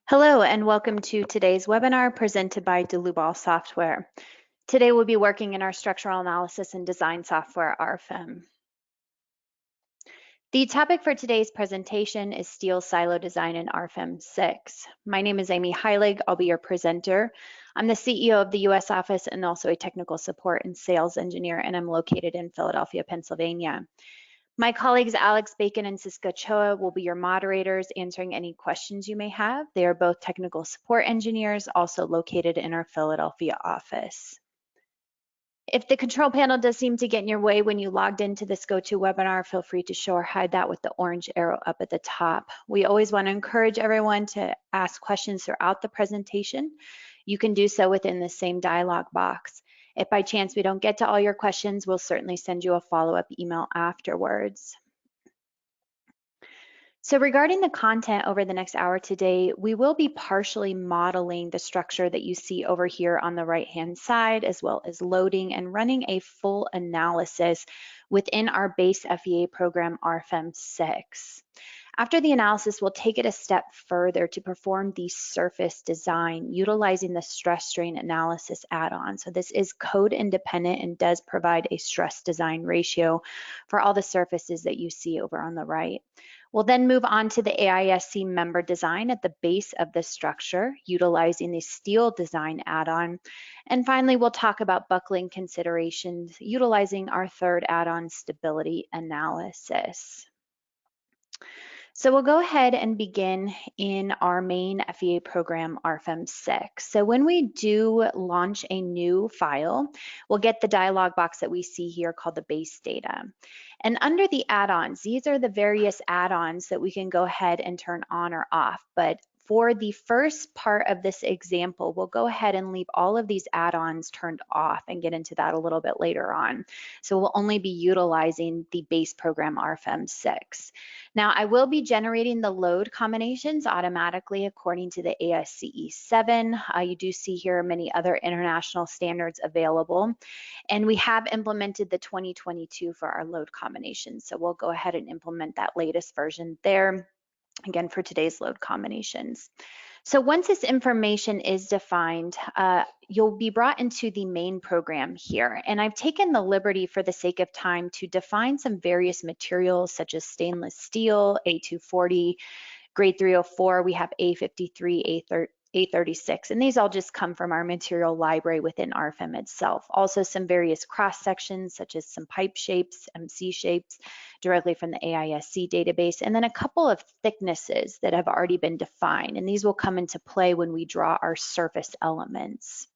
Hello and welcome to today's webinar presented by Delubal Software. Today we'll be working in our structural analysis and design software, RFEM. The topic for today's presentation is steel silo design in RFEM 6. My name is Amy Heilig. I'll be your presenter. I'm the CEO of the US office and also a technical support and sales engineer, and I'm located in Philadelphia, Pennsylvania. My colleagues Alex Bacon and Siska Choa will be your moderators, answering any questions you may have. They are both technical support engineers, also located in our Philadelphia office. If the control panel does seem to get in your way when you logged into this GoToWebinar, feel free to show or hide that with the orange arrow up at the top. We always want to encourage everyone to ask questions throughout the presentation. You can do so within the same dialog box. If by chance we don't get to all your questions, we'll certainly send you a follow-up email afterwards. So regarding the content over the next hour today, we will be partially modeling the structure that you see over here on the right-hand side, as well as loading and running a full analysis within our base FEA program, RFEM 6. After the analysis, we'll take it a step further to perform the surface design utilizing the stress strain analysis add-on. So this is code independent and does provide a stress design ratio for all the surfaces that you see over on the right. We'll then move on to the AISC member design at the base of the structure utilizing the steel design add-on. And finally, we'll talk about buckling considerations utilizing our third add-on, stability analysis. So we'll go ahead and begin in our main FEA program, RFEM 6. So when we do launch a new file, we'll get the dialog box that we see here called the base data. And under the add-ons, these are the various add-ons that we can go ahead and turn on or off. But for the first part of this example, we'll go ahead and leave all of these add-ons turned off and get into that a little bit later on. So we'll only be utilizing the base program RFEM 6. Now, I will be generating the load combinations automatically according to the AISC 7. You do see here many other international standards available, and we have implemented the 2022 for our load combinations. So we'll go ahead and implement that latest version there, again, for today's load combinations. So once this information is defined, you'll be brought into the main program here. And I've taken the liberty for the sake of time to define some various materials such as stainless steel, A240, grade 304, we have A53, A36, and these all just come from our material library within RFEM itself. Also some various cross sections such as some pipe shapes, MC shapes, directly from the AISC database, and then a couple of thicknesses that have already been defined, and these will come into play when we draw our surface elements.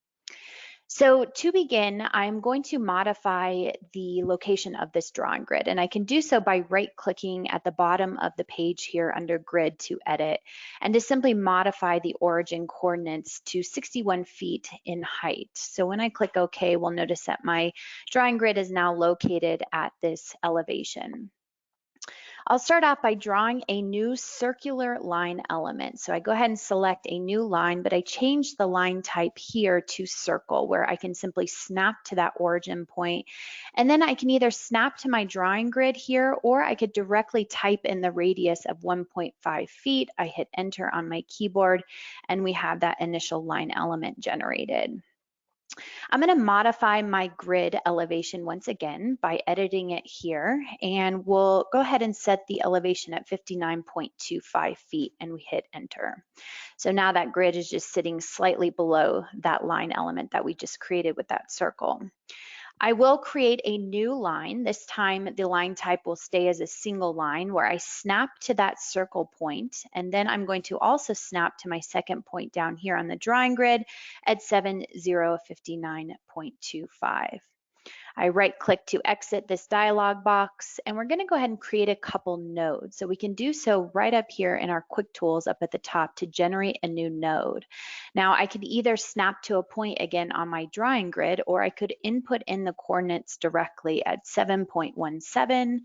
So to begin, I'm going to modify the location of this drawing grid, and I can do so by right-clicking at the bottom of the page here under Grid to edit, and to simply modify the origin coordinates to 61 feet in height. So when I click OK, we'll notice that my drawing grid is now located at this elevation. I'll start off by drawing a new circular line element. So I go ahead and select a new line, but I change the line type here to circle, where I can simply snap to that origin point. And then I can either snap to my drawing grid here, or I could directly type in the radius of 1.5 feet. I hit enter on my keyboard, and we have that initial line element generated. I'm going to modify my grid elevation once again by editing it here, and we'll go ahead and set the elevation at 59.25 feet, and we hit enter. So now that grid is just sitting slightly below that line element that we just created with that circle. I will create a new line. This time the line type will stay as a single line where I snap to that circle point, and then I'm going to also snap to my second point down here on the drawing grid at 7059.25. I right-click to exit this dialog box, and we're going to go ahead and create a couple nodes. So we can do so right up here in our quick tools up at the top to generate a new node. Now I could either snap to a point again on my drawing grid, or I could input in the coordinates directly at 7.17,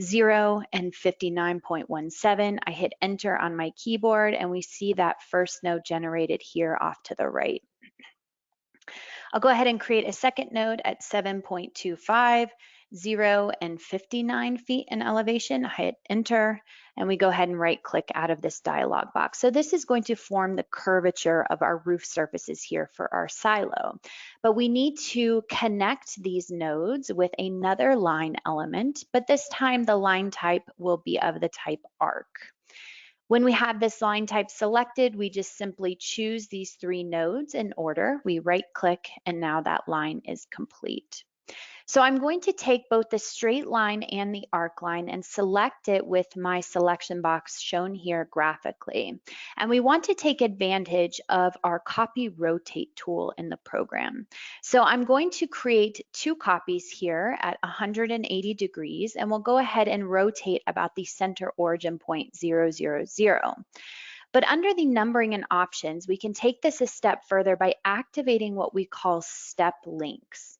0, and 59.17. I hit enter on my keyboard, and we see that first node generated here off to the right. I'll go ahead and create a second node at 7.25, 0 and 59 feet in elevation. I hit enter and we go ahead and right click out of this dialog box. So this is going to form the curvature of our roof surfaces here for our silo. But we need to connect these nodes with another line element, but this time the line type will be of the type arc. When we have this line type selected, we just simply choose these 3 nodes in order. We right click and now that line is complete. So I'm going to take both the straight line and the arc line and select it with my selection box shown here graphically. And we want to take advantage of our copy rotate tool in the program. So I'm going to create 2 copies here at 180 degrees, and we'll go ahead and rotate about the center origin point 0, 0, 0. But under the numbering and options, we can take this a step further by activating what we call step links.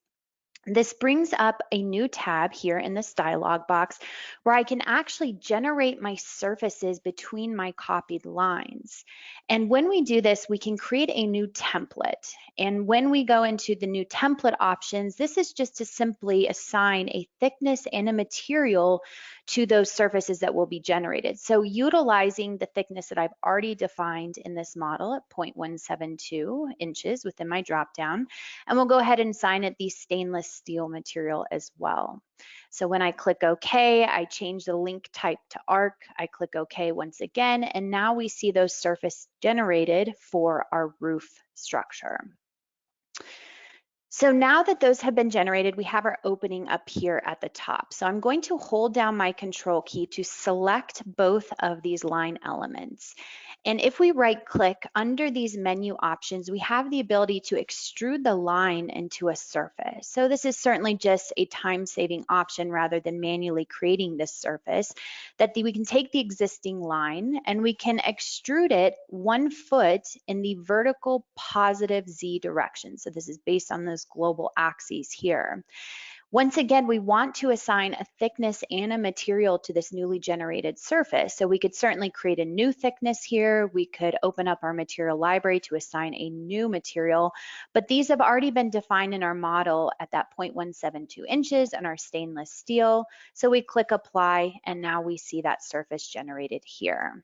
This brings up a new tab here in this dialog box where I can actually generate my surfaces between my copied lines. And when we do this, we can create a new template. And when we go into the new template options, this is just to simply assign a thickness and a material to those surfaces that will be generated. So utilizing the thickness that I've already defined in this model at 0.172 inches within my dropdown, and we'll go ahead and assign it the stainless steel material as well. So when I click OK, I change the link type to arc. I click OK once again, and now we see those surface generated for our roof structure. So now that those have been generated, we have our opening up here at the top. So I'm going to hold down my control key to select both of these line elements. And if we right click under these menu options, we have the ability to extrude the line into a surface. So this is certainly just a time-saving option rather than manually creating this surface, that we can take the existing line and we can extrude it 1 foot in the vertical positive Z direction. So this is based on those global axes here. Once again, we want to assign a thickness and a material to this newly generated surface. So we could certainly create a new thickness here. We could open up our material library to assign a new material, but these have already been defined in our model at that 0.172 inches and our stainless steel. So we click apply and now we see that surface generated here.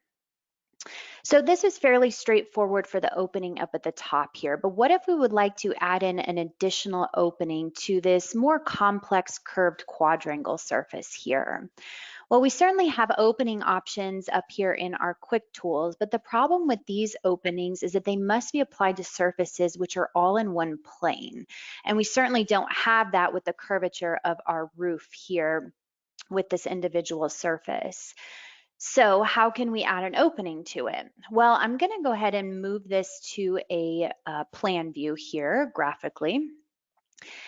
So this is fairly straightforward for the opening up at the top here, but what if we would like to add in an additional opening to this more complex curved quadrangle surface here? Well, we certainly have opening options up here in our quick tools, but the problem with these openings is that they must be applied to surfaces which are all in one plane. And we certainly don't have that with the curvature of our roof here with this individual surface. So how can we add an opening to it? Well, I'm going to go ahead and move this to a plan view here graphically.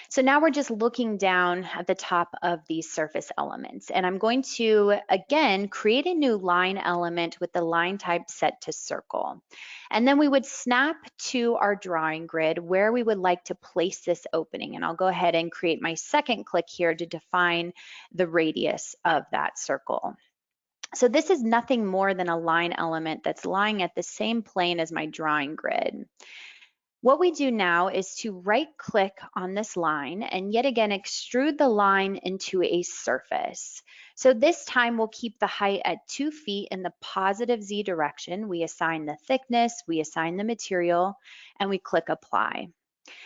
So now we're just looking down at the top of these surface elements, and I'm going to, again, create a new line element with the line type set to circle. And then we would snap to our drawing grid where we would like to place this opening. And I'll go ahead and create my second click here to define the radius of that circle. So this is nothing more than a line element that's lying at the same plane as my drawing grid. What we do now is to right click on this line and yet again extrude the line into a surface. So this time we'll keep the height at 2 feet in the positive Z direction. We assign the thickness, we assign the material, and we click apply.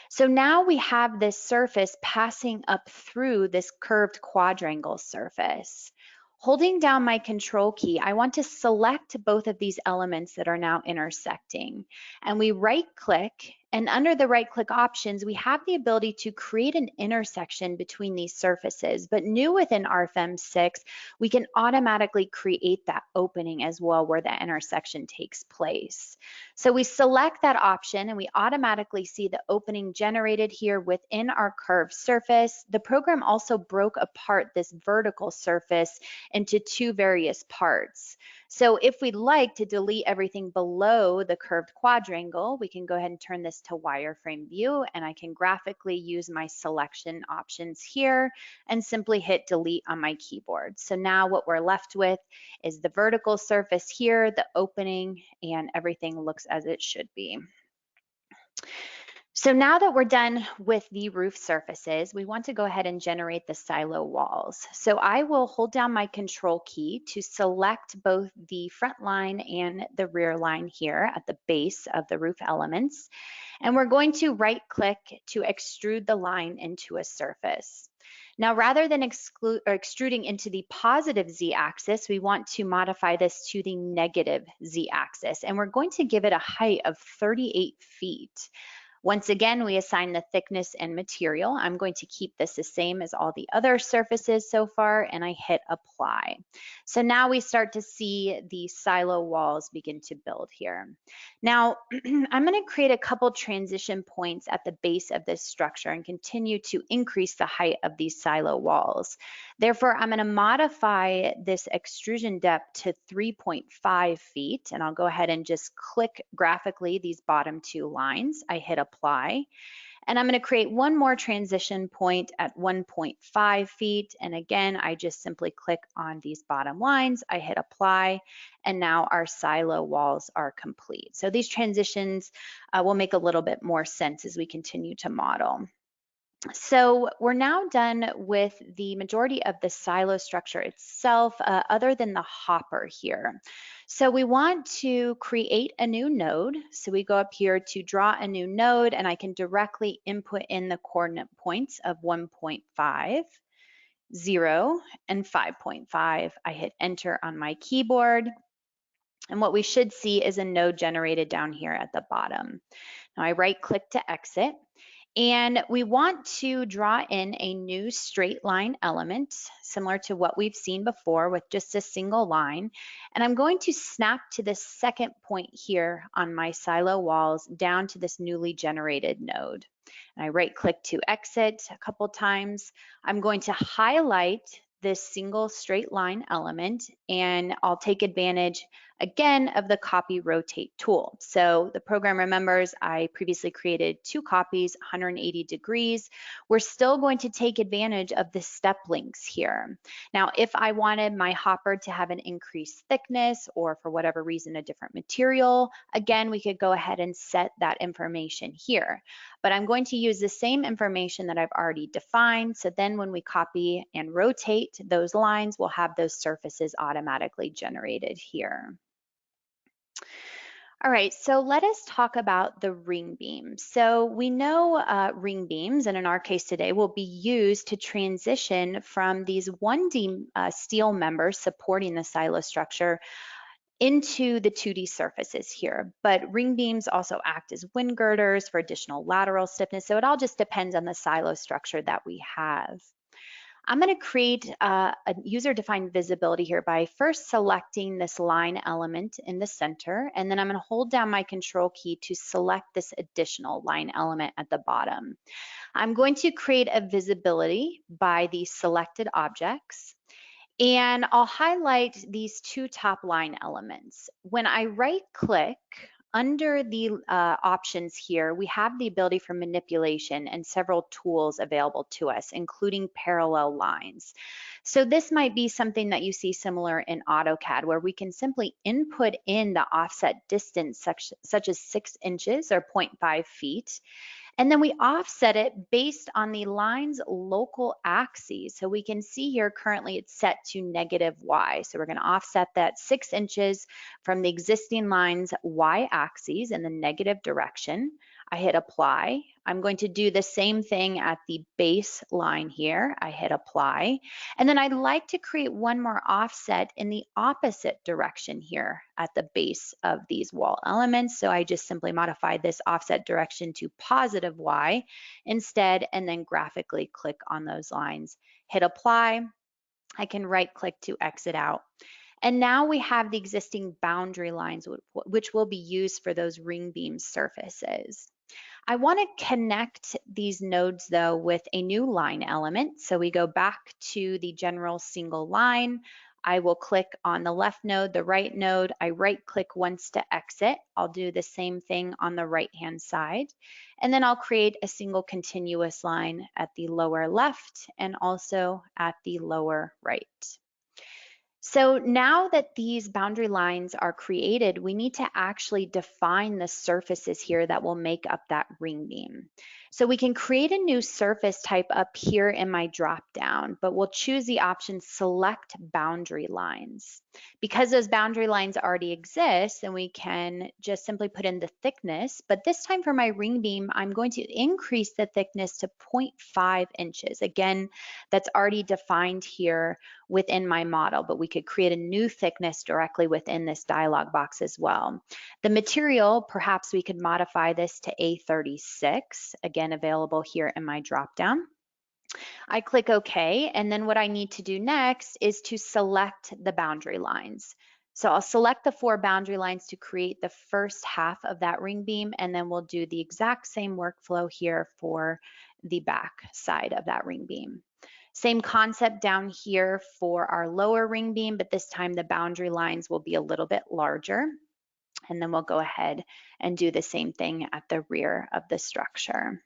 So now we have this surface passing up through this curved quadrangle surface. Holding down my control key, I want to select both of these elements that are now intersecting. And we right click, and under the right click options, we have the ability to create an intersection between these surfaces. But new within RFEM 6, we can automatically create that opening as well where the intersection takes place. So we select that option and we automatically see the opening generated here within our curved surface. The program also broke apart this vertical surface into 2 various parts. So if we'd like to delete everything below the curved quadrangle, we can go ahead and turn this to wireframe view, and I can graphically use my selection options here and simply hit delete on my keyboard. So now what we're left with is the vertical surface here, the opening, and everything looks as it should be. So now that we're done with the roof surfaces, we want to go ahead and generate the silo walls. So I will hold down my control key to select both the front line and the rear line here at the base of the roof elements. And we're going to right click to extrude the line into a surface. Now, rather than extruding into the positive z-axis, we want to modify this to the negative z-axis. And we're going to give it a height of 38 feet. Once again, we assign the thickness and material. I'm going to keep this the same as all the other surfaces so far, and I hit apply. So now we start to see the silo walls begin to build here. Now, I'm going to create a couple transition points at the base of this structure and continue to increase the height of these silo walls. Therefore, I'm going to modify this extrusion depth to 3.5 feet, and I'll go ahead and just click graphically these bottom two lines. I hit apply, and I'm going to create one more transition point at 1.5 feet, and again, I just simply click on these bottom lines, I hit apply, and now our silo walls are complete. So these transitions will make a little bit more sense as we continue to model. So we're now done with the majority of the silo structure itself, other than the hopper here. So we want to create a new node. So we go up here to draw a new node, and I can directly input in the coordinate points of 1.5, 0, and 5.5. I hit enter on my keyboard. And what we should see is a node generated down here at the bottom. Now I right click to exit. And we want to draw in a new straight line element, similar to what we've seen before with just a single line. And I'm going to snap to the second point here on my silo walls down to this newly generated node. And I right click to exit a couple times. I'm going to highlight this single straight line element, and I'll take advantage again of the copy rotate tool. So the program remembers I previously created two copies, 180 degrees. We're still going to take advantage of the step links here. Now, if I wanted my hopper to have an increased thickness or for whatever reason a different material, again, we could go ahead and set that information here. But I'm going to use the same information that I've already defined. So then when we copy and rotate those lines, we'll have those surfaces automatically generated here. All right, so let us talk about the ring beam. So we know ring beams, and in our case today, will be used to transition from these 1D steel members supporting the silo structure into the 2D surfaces here. But ring beams also act as wind girders for additional lateral stiffness, so it all just depends on the silo structure that we have. I'm going to create a user-defined visibility here by first selecting this line element in the center, and then I'm going to hold down my control key to select this additional line element at the bottom. I'm going to create a visibility by the selected objects, and I'll highlight these two top line elements. When I right-click, under the options here, we have the ability for manipulation and several tools available to us, including parallel lines. So this might be something that you see similar in AutoCAD, where we can simply input in the offset distance, such as 6 inches or 0.5 feet. And then we offset it based on the line's local axes. So we can see here currently it's set to -y. So we're going to offset that 6 inches from the existing line's y axes in the negative direction. I hit apply. I'm going to do the same thing at the base line here. I hit apply. And then I'd like to create one more offset in the opposite direction here at the base of these wall elements. So I just simply modified this offset direction to +y instead, and then graphically click on those lines. Hit apply. I can right click to exit out. And now we have the existing boundary lines, which will be used for those ring beam surfaces. I want to connect these nodes though with a new line element. So we go back to the general single line. I will click on the left node, the right node. I right click once to exit. I'll do the same thing on the right hand side. And then I'll create a single continuous line at the lower left and also at the lower right. So now that these boundary lines are created, we need to actually define the surfaces here that will make up that ring beam. So we can create a new surface type up here in my drop down, but we'll choose the option select boundary lines. Because those boundary lines already exist, then we can just simply put in the thickness, but this time for my ring beam, I'm going to increase the thickness to 0.5 inches. Again, that's already defined here within my model, but we could create a new thickness directly within this dialog box as well. The material, perhaps we could modify this to A36, again, available here in my dropdown. I click OK, and then what I need to do next is to select the boundary lines. So I'll select the 4 boundary lines to create the first half of that ring beam, and then we'll do the exact same workflow here for the back side of that ring beam. Same concept down here for our lower ring beam, but this time the boundary lines will be a little bit larger. And then we'll go ahead and do the same thing at the rear of the structure.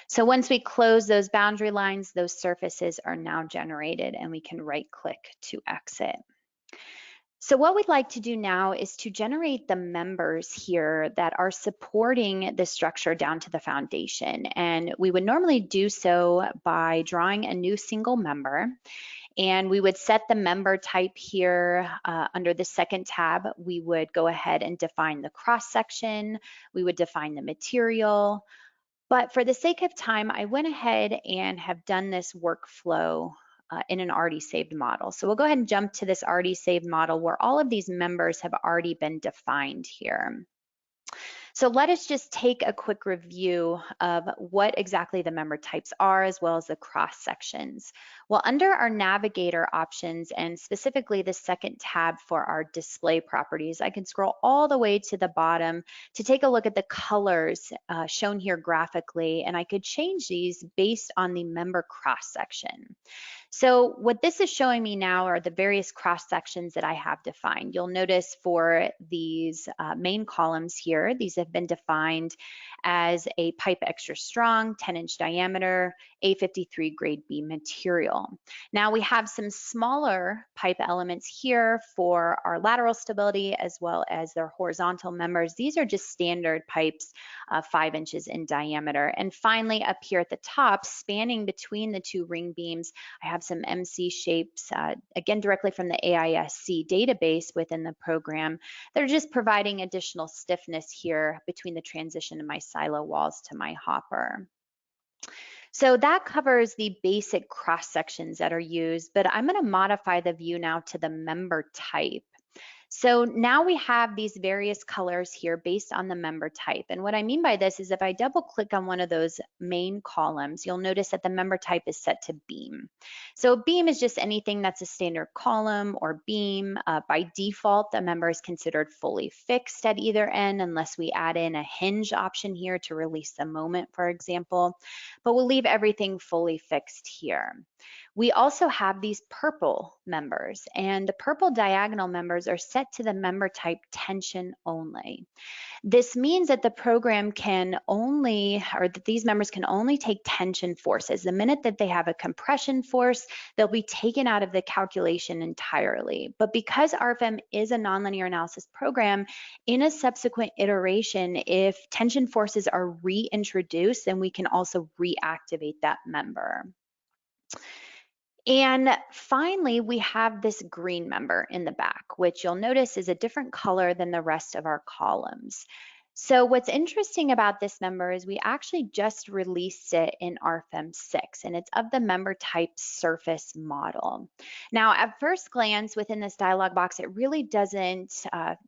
So once we close those boundary lines, those surfaces are now generated and we can right click to exit. So what we'd like to do now is to generate the members here that are supporting the structure down to the foundation. And we would normally do so by drawing a new single member. And we would set the member type here under the second tab. We would go ahead and define the cross section. We would define the material. But for the sake of time, I went ahead and have done this workflow in an already saved model. So we'll go ahead and jump to this already saved model where all of these members have already been defined here. So let us just take a quick review of what exactly the member types are, as well as the cross sections. Well, under our navigator options, and specifically the second tab for our display properties, I can scroll all the way to the bottom to take a look at the colors shown here graphically, and I could change these based on the member cross section. So what this is showing me now are the various cross sections that I have defined. You'll notice for these main columns here, these have been defined as a pipe extra strong, 10-inch diameter, A53 grade B material. Now we have some smaller pipe elements here for our lateral stability as well as their horizontal members. These are just standard pipes, 5 inches in diameter. And finally up here at the top, spanning between the 2 ring beams, I have some MC shapes, again, directly from the AISC database within the program. They're just providing additional stiffness here between the transition of my silo walls to my hopper. So that covers the basic cross sections that are used, but I'm going to modify the view now to the member type. So now we have these various colors here based on the member type. And what I mean by this is if I double click on one of those main columns, you'll notice that the member type is set to beam. So beam is just anything that's a standard column or beam. By default, the member is considered fully fixed at either end unless we add in a hinge option here to release the moment, for example. But we'll leave everything fully fixed here. We also have these purple members, and the purple diagonal members are set to the member type tension only. This means that the program can only, or that these members can only take tension forces. The minute that they have a compression force, they'll be taken out of the calculation entirely. But because RFEM is a nonlinear analysis program, in a subsequent iteration, if tension forces are reintroduced, then we can also reactivate that member. And finally, we have this green member in the back, which you'll notice is a different color than the rest of our columns. So what's interesting about this member is we actually just released it in RFEM 6, and it's of the member type surface model. Now, at first glance within this dialog box, it really doesn't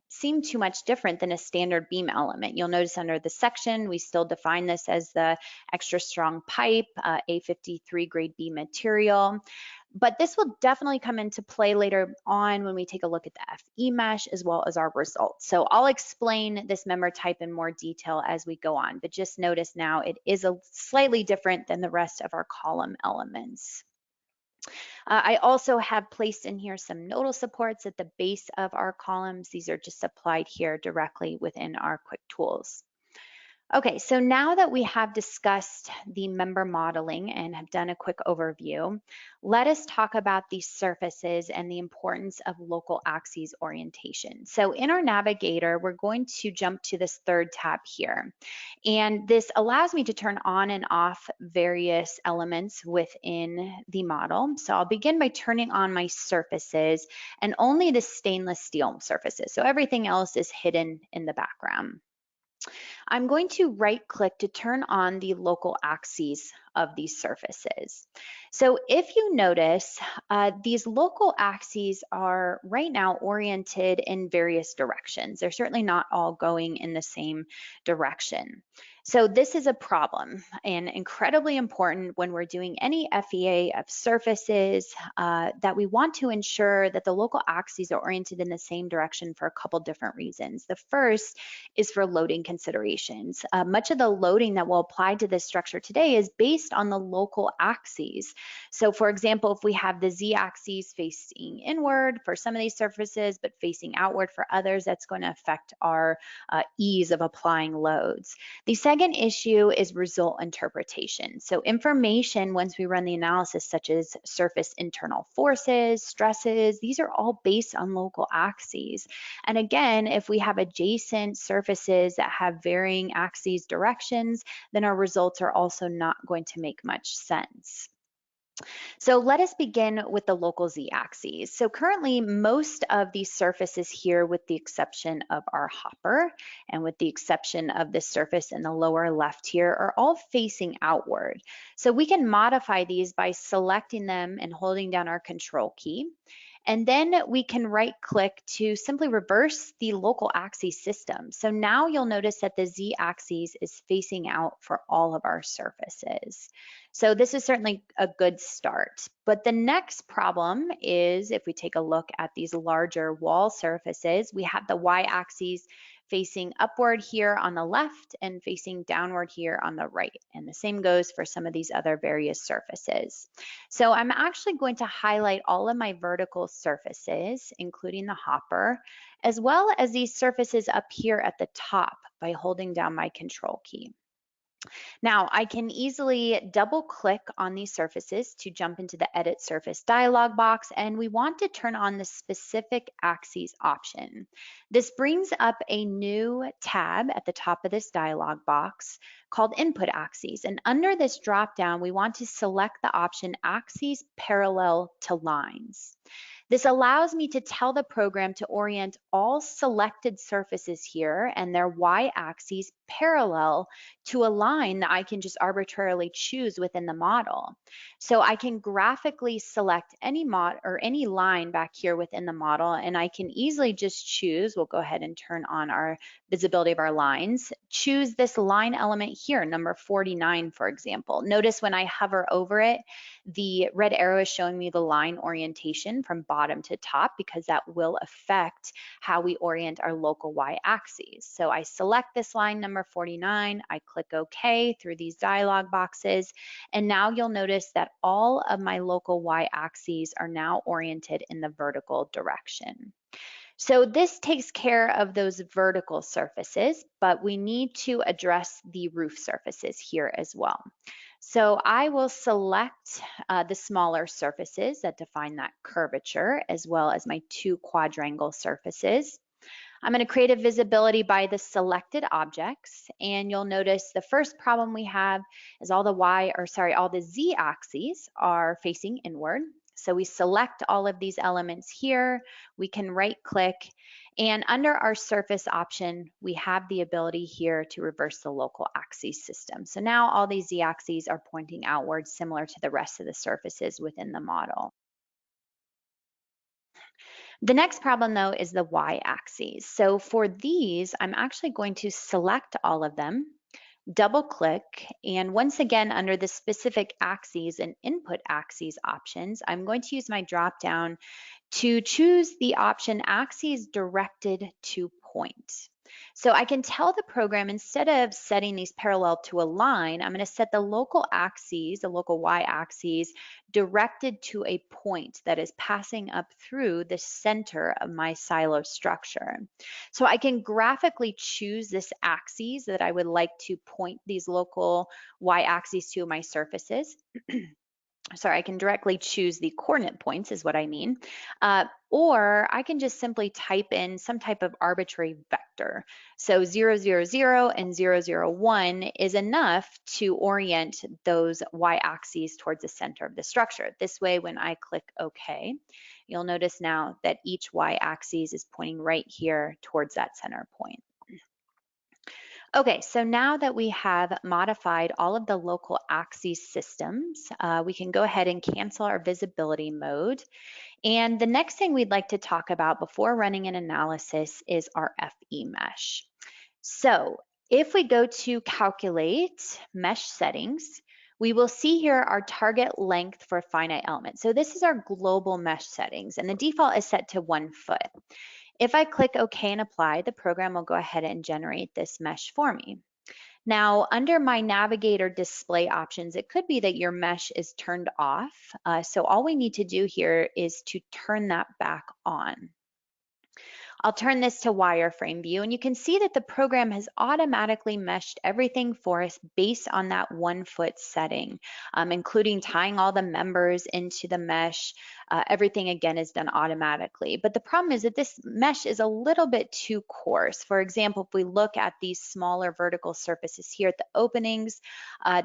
seem too much different than a standard beam element. You'll notice under the section, we still define this as the extra strong pipe, A53 grade B material. But this will definitely come into play later on when we take a look at the FE mesh as well as our results. So I'll explain this member type in more detail as we go on, but just notice now it is a slightly different than the rest of our column elements. I also have placed in here some nodal supports at the base of our columns. These are just applied here directly within our quick tools. Okay, so now that we have discussed the member modeling and have done a quick overview, let us talk about the surfaces and the importance of local axes orientation. So in our navigator, we're going to jump to this third tab here. And this allows me to turn on and off various elements within the model. So I'll begin by turning on my surfaces and only the stainless steel surfaces. So everything else is hidden in the background. I'm going to right click to turn on the local axes of these surfaces. So if you notice, these local axes are right now oriented in various directions. They're certainly not all going in the same direction. So this is a problem and incredibly important when we're doing any FEA of surfaces that we want to ensure that the local axes are oriented in the same direction for a couple different reasons. The first is for loading considerations. Much of the loading that will apply to this structure today is based on the local axes. So for example, if we have the z-axis facing inward for some of these surfaces, but facing outward for others, that's going to affect our ease of applying loads. The second issue is result interpretation. So information, once we run the analysis, such as surface internal forces, stresses, these are all based on local axes. And again, if we have adjacent surfaces that have varying axes directions, then our results are also not going to make much sense. So let us begin with the local z-axes. So currently most of these surfaces here, with the exception of our hopper and with the exception of this surface in the lower left here, are all facing outward. So we can modify these by selecting them and holding down our control key. And then we can right click to simply reverse the local axis system. So now you'll notice that the z-axis is facing out for all of our surfaces. So this is certainly a good start. But the next problem is, if we take a look at these larger wall surfaces, we have the y-axis facing upward here on the left and facing downward here on the right. And the same goes for some of these other various surfaces. So I'm actually going to highlight all of my vertical surfaces, including the hopper, as well as these surfaces up here at the top by holding down my control key. Now I can easily double click on these surfaces to jump into the Edit Surface dialog box, and we want to turn on the Specific Axes option. This brings up a new tab at the top of this dialog box called Input Axes, and under this drop down we want to select the option Axes Parallel to Lines. This allows me to tell the program to orient all selected surfaces here and their y-axes parallel to a line that I can just arbitrarily choose within the model. So I can graphically select any line back here within the model, and I can easily just choose, we'll go ahead and turn on our visibility of our lines, choose this line element here, number 49, for example. Notice when I hover over it, the red arrow is showing me the line orientation from bottom to top, because that will affect how we orient our local y-axes. So I select this line number 49, I click OK through these dialog boxes, and now you'll notice that all of my local y-axes are now oriented in the vertical direction. So this takes care of those vertical surfaces, but we need to address the roof surfaces here as well. So I will select the smaller surfaces that define that curvature, as well as my two quadrangle surfaces. I'm going to create a visibility by the selected objects, and you'll notice the first problem we have is all the z-axes are facing inward. So we select all of these elements here, we can right click, and under our surface option, we have the ability here to reverse the local axis system. So now all these z-axes are pointing outward, similar to the rest of the surfaces within the model. The next problem though is the y-axes. So for these, I'm actually going to select all of them, double click, and once again under the specific axes and input axes options, I'm going to use my drop down to choose the option axes directed to point. So I can tell the program, instead of setting these parallel to a line, I'm going to set the local axes, the local y-axes, directed to a point that is passing up through the center of my silo structure. So I can graphically choose this axis that I would like to point these local y-axes to my surfaces. Sorry, I can directly choose the coordinate points is what I mean. Or I can just simply type in some type of arbitrary vector. So 0, 0, 0 and 0, 0, 1 is enough to orient those y-axes towards the center of the structure. This way, when I click OK, you'll notice now that each y-axis is pointing right here towards that center point. Okay, so now that we have modified all of the local axes systems, we can go ahead and cancel our visibility mode. And the next thing we'd like to talk about before running an analysis is our FE mesh. So if we go to calculate mesh settings, we will see here our target length for finite element. So this is our global mesh settings, and the default is set to 1 foot. If I click OK and apply, the program will go ahead and generate this mesh for me. Now, under my navigator display options, it could be that your mesh is turned off. So all we need to do here is to turn that back on. I'll turn this to wireframe view, and you can see that the program has automatically meshed everything for us based on that 1 foot setting, including tying all the members into the mesh. Everything again is done automatically. But the problem is that this mesh is a little bit too coarse. For example, if we look at these smaller vertical surfaces here at the openings,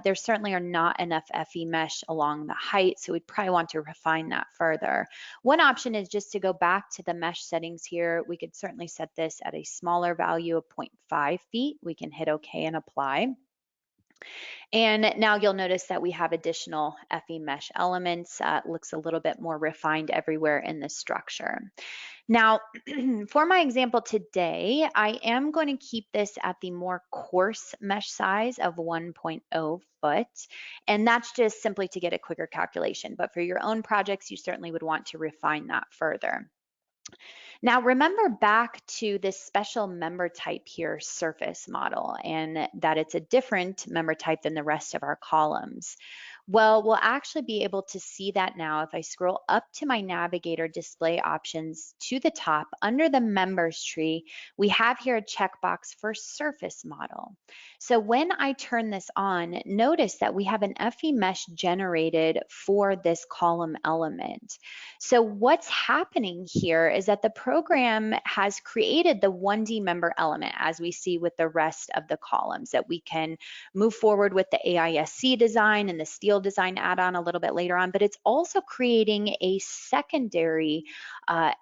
there certainly are not enough FE mesh along the height, so we'd probably want to refine that further. One option is just to go back to the mesh settings here. We could certainly set this at a smaller value of 0.5 feet. We can hit OK and apply. And now you'll notice that we have additional FE mesh elements. Looks a little bit more refined everywhere in the structure. Now, for my example today, I am going to keep this at the more coarse mesh size of 1.0 foot, and that's just simply to get a quicker calculation. But for your own projects, you certainly would want to refine that further. Now, remember back to this special member type here, surface model, and that it's a different member type than the rest of our columns. Well, we'll actually be able to see that now if I scroll up to my navigator display options to the top under the members tree, we have here a checkbox for surface model. So when I turn this on, notice that we have an FE mesh generated for this column element. So what's happening here is that the program has created the 1D member element, as we see with the rest of the columns, that we can move forward with the AISC design and the steel design add-on a little bit later on, but it's also creating a secondary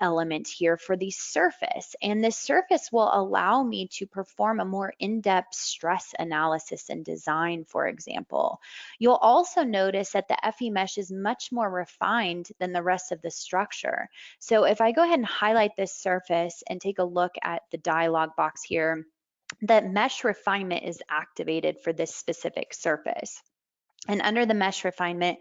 element here for the surface. And this surface will allow me to perform a more in-depth stress analysis and design, for example. You'll also notice that the FE mesh is much more refined than the rest of the structure. So if I go ahead and highlight this surface and take a look at the dialog box here, the mesh refinement is activated for this specific surface. And under the mesh refinement,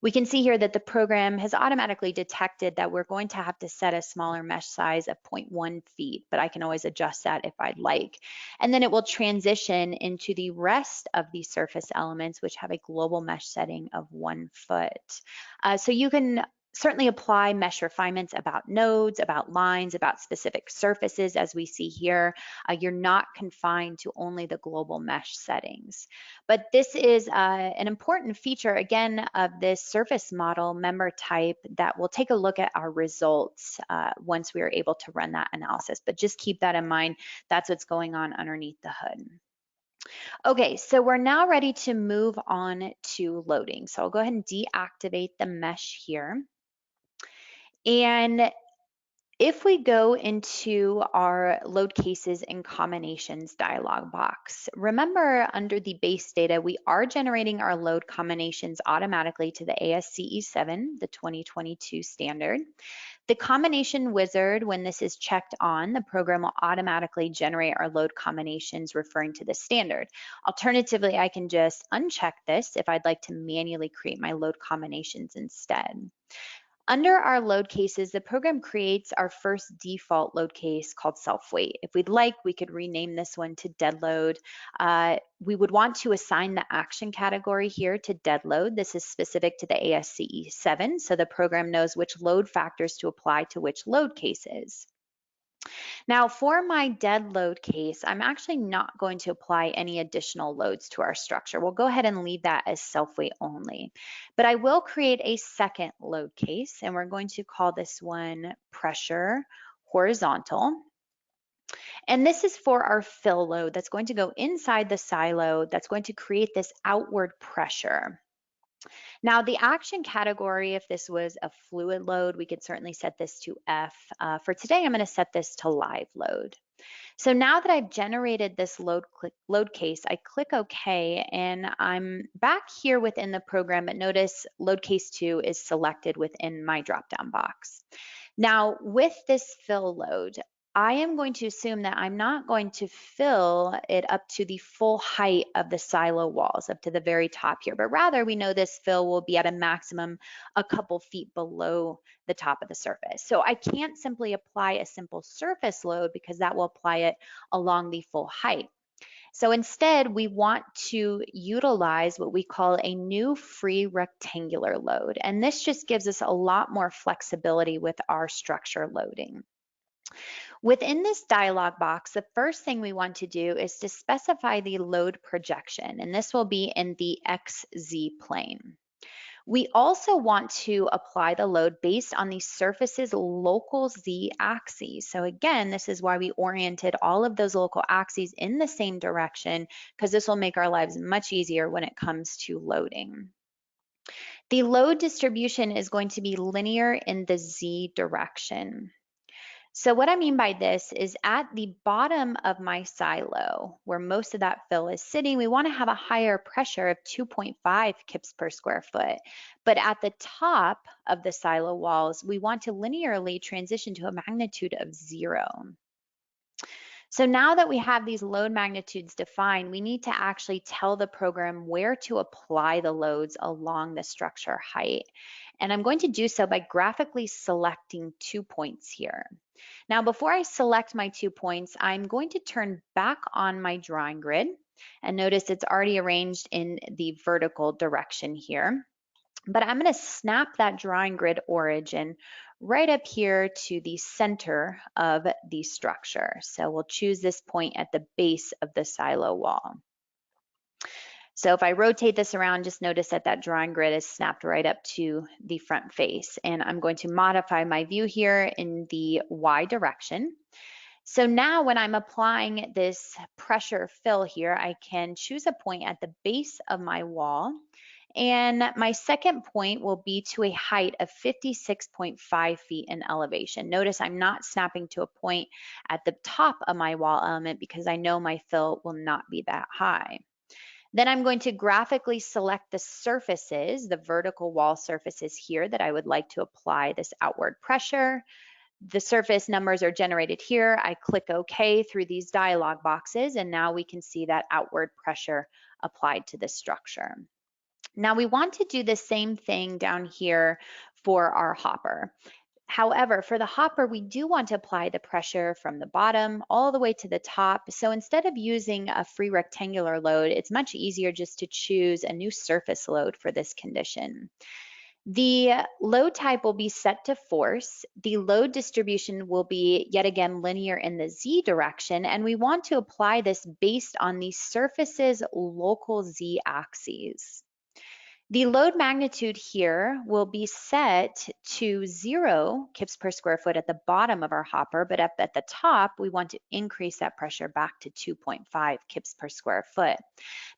we can see here that the program has automatically detected that we're going to have to set a smaller mesh size of 0.1 feet, but I can always adjust that if I'd like. And then it will transition into the rest of the surface elements, which have a global mesh setting of 1 foot. So you can certainly apply mesh refinements about nodes, about lines, about specific surfaces, as we see here. You're not confined to only the global mesh settings. But this is an important feature, again, of this surface model member type that we'll take a look at our results once we are able to run that analysis. But just keep that in mind. That's what's going on underneath the hood. Okay, so we're now ready to move on to loading. So I'll go ahead and deactivate the mesh here. And if we go into our load cases and combinations dialog box, remember under the base data, we are generating our load combinations automatically to the AISC E7, the 2022 standard. The combination wizard, when this is checked on, the program will automatically generate our load combinations referring to the standard. Alternatively, I can just uncheck this if I'd like to manually create my load combinations instead. Under our load cases, the program creates our first default load case called self-weight. If we'd like, we could rename this one to dead load. We would want to assign the action category here to dead load. This is specific to the AISC 7, so the program knows which load factors to apply to which load cases. Now for my dead load case, I'm actually not going to apply any additional loads to our structure. We'll go ahead and leave that as self-weight only. But I will create a second load case, and we're going to call this one pressure horizontal. And this is for our fill load that's going to go inside the silo that's going to create this outward pressure. Now the action category, if this was a fluid load, we could certainly set this to F. For today, I'm going to set this to live load. So now that I've generated this load case, I click OK, and I'm back here within the program, but notice load case 2 is selected within my drop-down box. Now with this fill load, I am going to assume that I'm not going to fill it up to the full height of the silo walls, up to the very top here, but rather we know this fill will be at a maximum a couple feet below the top of the surface. So I can't simply apply a simple surface load because that will apply it along the full height. So instead, we want to utilize what we call a new free rectangular load. And this just gives us a lot more flexibility with our structure loading. Within this dialog box, the first thing we want to do is to specify the load projection, and this will be in the XZ plane. We also want to apply the load based on the surface's local Z axes. So again, this is why we oriented all of those local axes in the same direction, because this will make our lives much easier when it comes to loading. The load distribution is going to be linear in the Z direction. So what I mean by this is at the bottom of my silo, where most of that fill is sitting, we want to have a higher pressure of 2.5 kips per square foot. But at the top of the silo walls, we want to linearly transition to a magnitude of 0. So now that we have these load magnitudes defined, we need to actually tell the program where to apply the loads along the structure height. And I'm going to do so by graphically selecting 2 points here. Now, before I select my 2 points, I'm going to turn back on my drawing grid, and notice it's already arranged in the vertical direction here. But I'm going to snap that drawing grid origin right up here to the center of the structure. So we'll choose this point at the base of the silo wall. So if I rotate this around, just notice that that drawing grid is snapped right up to the front face. And I'm going to modify my view here in the Y direction. So now when I'm applying this pressure fill here, I can choose a point at the base of my wall. And my second point will be to a height of 56.5 feet in elevation. Notice I'm not snapping to a point at the top of my wall element because I know my fill will not be that high. Then I'm going to graphically select the surfaces, the vertical wall surfaces here that I would like to apply this outward pressure. The surface numbers are generated here. I click OK through these dialog boxes, and now we can see that outward pressure applied to the structure. Now we want to do the same thing down here for our hopper. However, for the hopper, we do want to apply the pressure from the bottom all the way to the top. So instead of using a free rectangular load, it's much easier just to choose a new surface load for this condition. The load type will be set to force. The load distribution will be yet again linear in the Z direction, and we want to apply this based on the surface's local Z axes. The load magnitude here will be set to 0 kips per square foot at the bottom of our hopper, but up at the top, we want to increase that pressure back to 2.5 kips per square foot.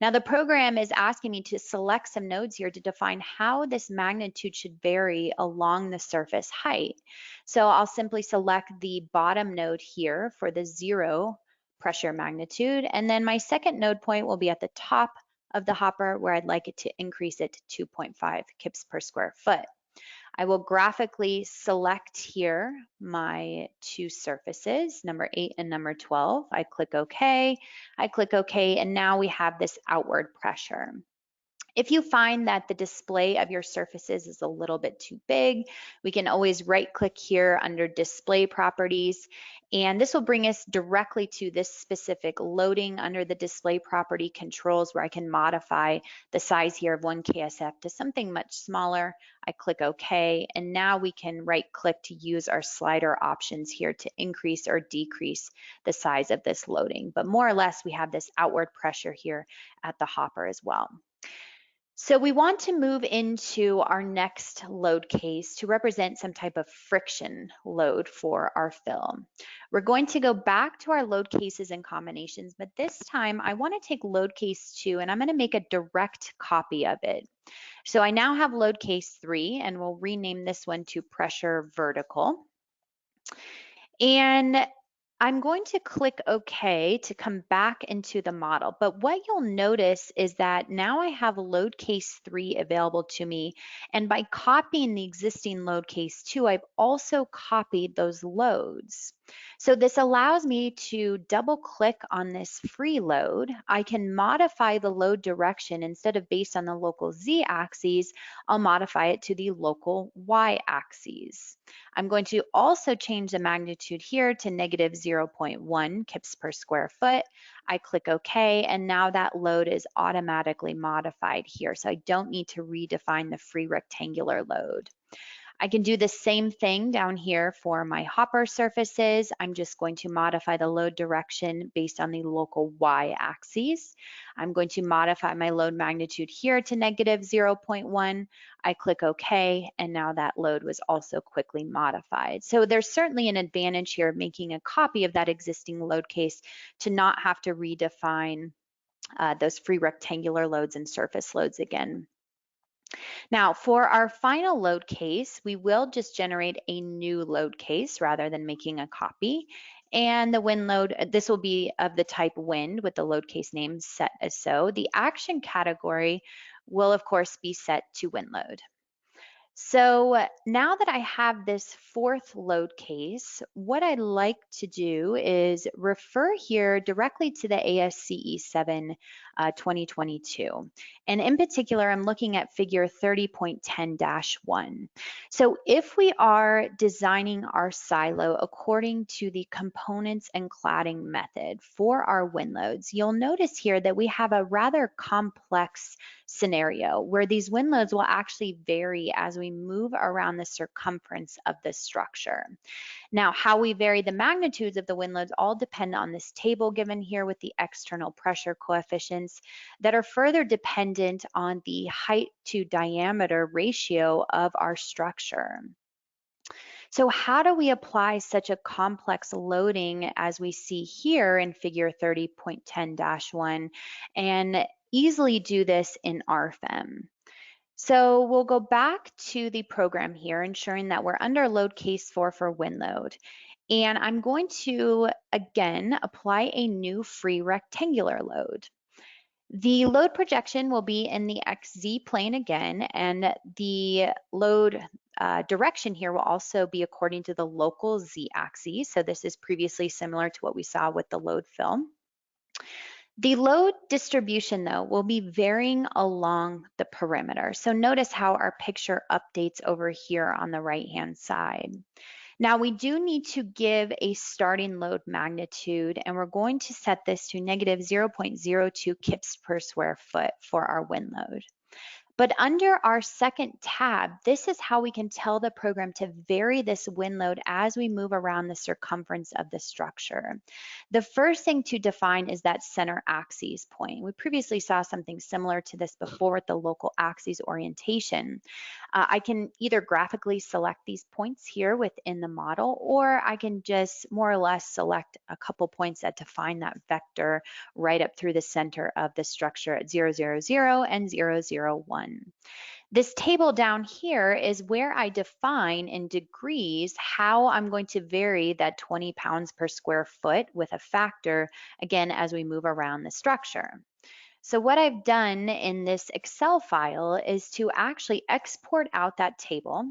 Now the program is asking me to select some nodes here to define how this magnitude should vary along the surface height. So I'll simply select the bottom node here for the 0 pressure magnitude, and then my second node point will be at the top of the hopper where I'd like it to increase it to 2.5 kips per square foot. I will graphically select here my 2 surfaces, number 8 and number 12. I click OK, and now we have this outward pressure. If you find that the display of your surfaces is a little bit too big, we can always right-click here under Display Properties, and this will bring us directly to this specific loading under the Display Property controls, where I can modify the size here of 1 KSF to something much smaller. I click OK, and now we can right-click to use our slider options here to increase or decrease the size of this loading. But more or less, we have this outward pressure here at the hopper as well. So we want to move into our next load case to represent some type of friction load for our film. We're going to go back to our load cases and combinations, but this time I want to take load case 2 and I'm going to make a direct copy of it. So I now have load case 3, and we'll rename this one to pressure vertical. And I'm going to click OK to come back into the model. But what you'll notice is that now I have load case 3 available to me. And by copying the existing load case 2, I've also copied those loads. So this allows me to double click on this free load. I can modify the load direction. Instead of based on the local Z axes, I'll modify it to the local Y axes. I'm going to also change the magnitude here to negative 0.1 kips per square foot. I click OK, and now that load is automatically modified here, so I don't need to redefine the free rectangular load. I can do the same thing down here for my hopper surfaces. I'm just going to modify the load direction based on the local Y axes. I'm going to modify my load magnitude here to negative 0.1. I click OK, and now that load was also quickly modified. So there's certainly an advantage here of making a copy of that existing load case to not have to redefine those free rectangular loads and surface loads again. Now, for our final load case, we will just generate a new load case rather than making a copy. And the wind load, this will be of the type wind with the load case name set as so. The action category will, of course, be set to wind load. So now that I have this fourth load case, what I'd like to do is refer here directly to the ASCE 7 2022. And in particular, I'm looking at figure 30.10-1. So if we are designing our silo according to the components and cladding method for our wind loads, you'll notice here that we have a rather complex scenario where these wind loads will actually vary as we move around the circumference of the structure. Now, how we vary the magnitudes of the wind loads all depend on this table given here with the external pressure coefficients that are further dependent on the height to diameter ratio of our structure. So how do we apply such a complex loading as we see here in figure 30.10-1 and easily do this in RFEM? So we'll go back to the program here, ensuring that we're under load case 4 for wind load. And I'm going to, again, apply a new free rectangular load. The load projection will be in the XZ plane again, and the load direction here will also be according to the local Z axis. So this is previously similar to what we saw with the load film. The load distribution, though, will be varying along the perimeter. So notice how our picture updates over here on the right-hand side. Now we do need to give a starting load magnitude, and we're going to set this to negative 0.02 kips per square foot for our wind load. But under our second tab, this is how we can tell the program to vary this wind load as we move around the circumference of the structure. The first thing to define is that center axis point. We previously saw something similar to this before with the local axis orientation. I can either graphically select these points here within the model, or I can just more or less select a couple points that define that vector right up through the center of the structure at 0, 0, 0 and 0, 0, 1. This table down here is where I define in degrees how I'm going to vary that 20 pounds per square foot with a factor, again, as we move around the structure. So what I've done in this Excel file is to actually export out that table.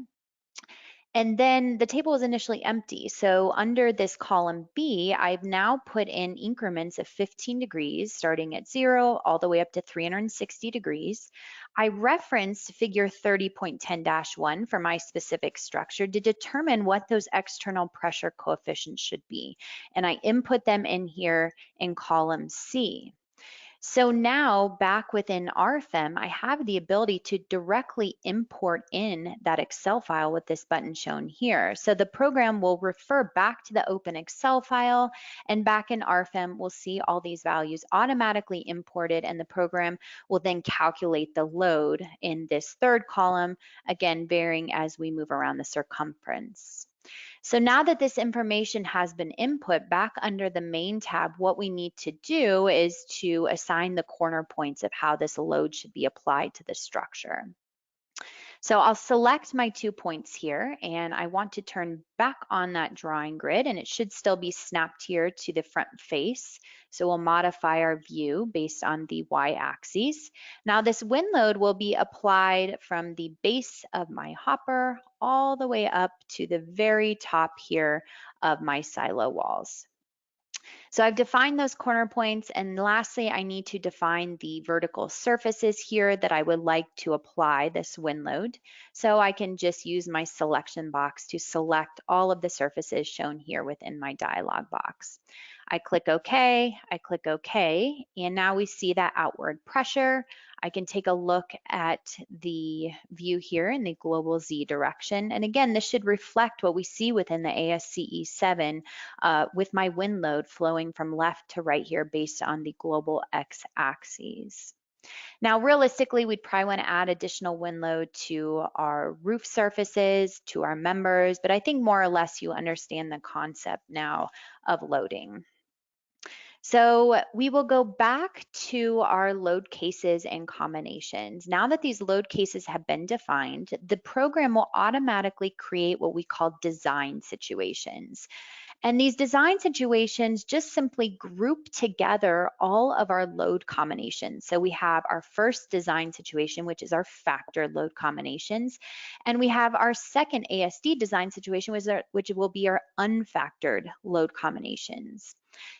And then the table was initially empty. So under this column B, I've now put in increments of 15 degrees, starting at 0 all the way up to 360 degrees. I referenced figure 30.10-1 for my specific structure to determine what those external pressure coefficients should be. And I input them in here in column C. So now back within RFEM, I have the ability to directly import in that Excel file with this button shown here. So the program will refer back to the open Excel file, and back in RFEM, we'll see all these values automatically imported, and the program will then calculate the load in this third column, again, varying as we move around the circumference. So now that this information has been input back under the main tab, what we need to do is to assign the corner points of how this load should be applied to the structure. So I'll select my 2 points here, and I want to turn back on that drawing grid, and it should still be snapped here to the front face. So we'll modify our view based on the y-axis. Now this wind load will be applied from the base of my hopper all the way up to the very top here of my silo walls. So I've defined those corner points, and lastly, I need to define the vertical surfaces here that I would like to apply this wind load. So I can just use my selection box to select all of the surfaces shown here within my dialog box. I click OK, and now we see that outward pressure. I can take a look at the view here in the global Z direction. And again, this should reflect what we see within the AISC 7 with my wind load flowing from left to right here based on the global x-axis. Now, realistically, we'd probably want to add additional wind load to our roof surfaces, to our members, but I think more or less you understand the concept now of loading. So we will go back to our load cases and combinations. Now that these load cases have been defined, the program will automatically create what we call design situations. And these design situations just simply group together all of our load combinations. So we have our first design situation, which is our factor load combinations. And we have our second ASD design situation, which will be our unfactored load combinations.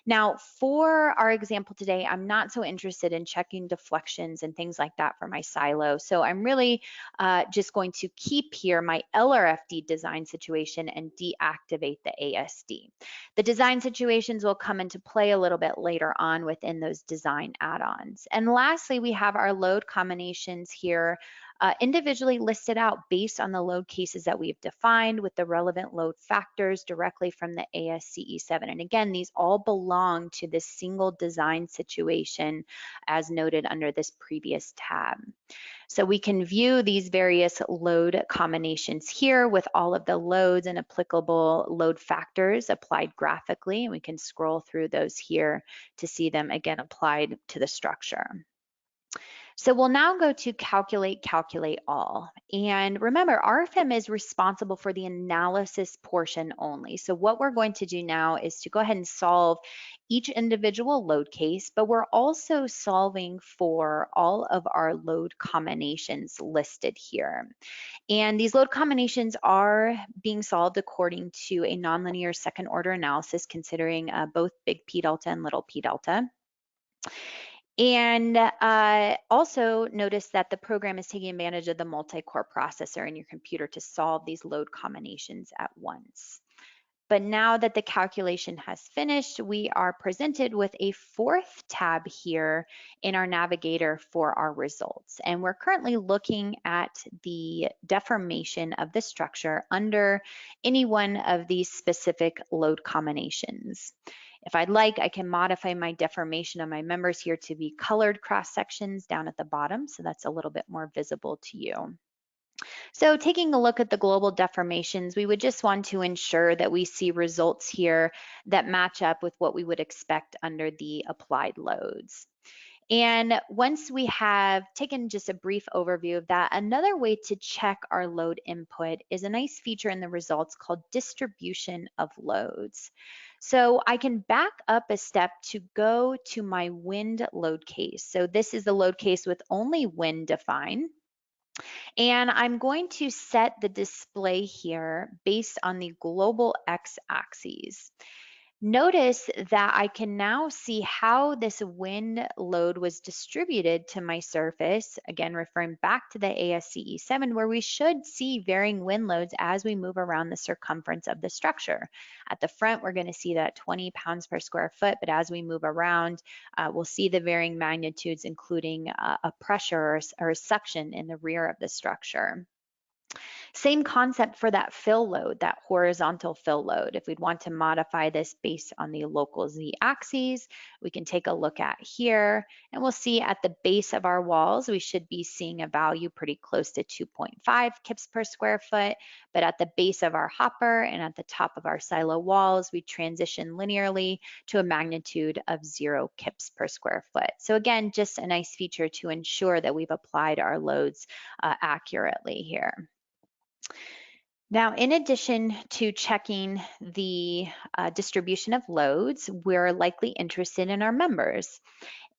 Now, for our example today, I'm not so interested in checking deflections and things like that for my silo. So I'm really just going to keep here my LRFD design situation and deactivate the ASD. The design situations will come into play a little bit later on within those design add-ons. And lastly, we have our load combinations here individually listed out based on the load cases that we've defined with the relevant load factors directly from the AISC 7. And again, these all belong to this single design situation as noted under this previous tab. So we can view these various load combinations here with all of the loads and applicable load factors applied graphically. And we can scroll through those here to see them again applied to the structure. So we'll now go to calculate all. And remember, RFEM is responsible for the analysis portion only. So what we're going to do now is to go ahead and solve each individual load case, but we're also solving for all of our load combinations listed here. And these load combinations are being solved according to a nonlinear second order analysis considering both big P delta and little p delta. And also notice that the program is taking advantage of the multi-core processor in your computer to solve these load combinations at once. But now that the calculation has finished, we are presented with a fourth tab here in our navigator for our results. And we're currently looking at the deformation of the structure under any one of these specific load combinations. If I'd like, I can modify my deformation of my members here to be colored cross sections down at the bottom, so that's a little bit more visible to you. So taking a look at the global deformations, we would just want to ensure that we see results here that match up with what we would expect under the applied loads. And once we have taken just a brief overview of that, another way to check our load input is a nice feature in the results called distribution of loads. So I can back up a step to go to my wind load case. So this is the load case with only wind defined. And I'm going to set the display here based on the global x-axis. Notice that I can now see how this wind load was distributed to my surface, again referring back to the ASCE 7, where we should see varying wind loads as we move around the circumference of the structure. At the front, we're going to see that 20 pounds per square foot, but as we move around, we'll see the varying magnitudes, including a pressure or a suction in the rear of the structure. Same concept for that fill load, that horizontal fill load. If we'd want to modify this based on the local z-axis, we can take a look at here, and we'll see at the base of our walls, we should be seeing a value pretty close to 2.5 kips per square foot, but at the base of our hopper and at the top of our silo walls, we transition linearly to a magnitude of 0 kips per square foot. So again, just a nice feature to ensure that we've applied our loads accurately here. Now, in addition to checking the distribution of loads, we're likely interested in our members.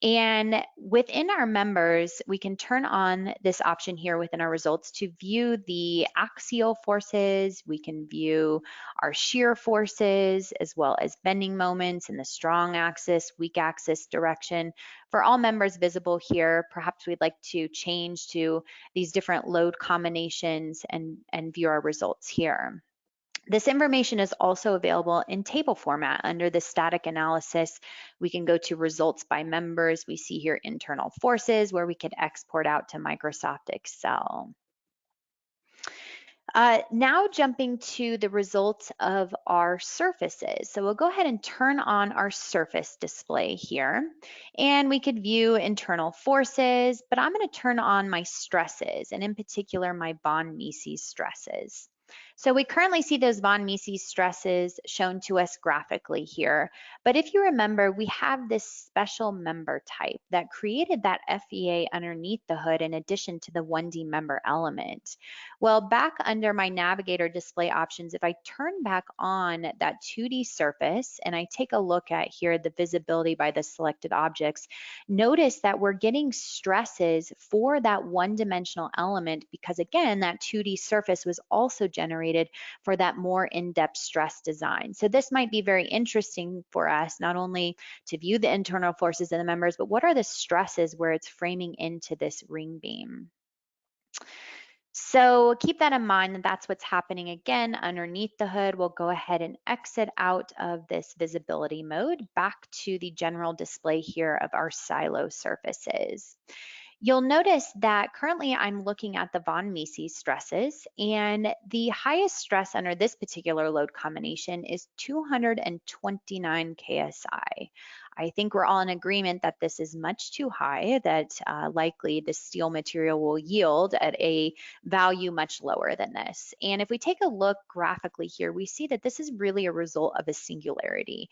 And within our members, we can turn on this option here within our results to view the axial forces. We can view our shear forces, as well as bending moments in the strong axis, weak axis direction. For all members visible here, perhaps we'd like to change to these different load combinations and view our results here. This information is also available in table format under the static analysis. We can go to results by members. We see here internal forces where we could export out to Microsoft Excel. Now jumping to the results of our surfaces. So we'll go ahead and turn on our surface display here, and we could view internal forces, but I'm going to turn on my stresses, and in particular my von Mises stresses. So we currently see those von Mises stresses shown to us graphically here. But if you remember, we have this special member type that created that FEA underneath the hood in addition to the 1D member element. Well, back under my navigator display options, if I turn back on that 2D surface and I take a look at here the visibility by the selected objects, notice that we're getting stresses for that one-dimensional element because again, that 2D surface was also generated for that more in-depth stress design. So this might be very interesting for us, not only to view the internal forces in the members, but what are the stresses where it's framing into this ring beam. So keep that in mind that that's what's happening again underneath the hood. We'll go ahead and exit out of this visibility mode back to the general display here of our silo surfaces. You'll notice that currently I'm looking at the von Mises stresses, and the highest stress under this particular load combination is 229 KSI. I think we're all in agreement that this is much too high, that likely the steel material will yield at a value much lower than this. And if we take a look graphically here, we see that this is really a result of a singularity,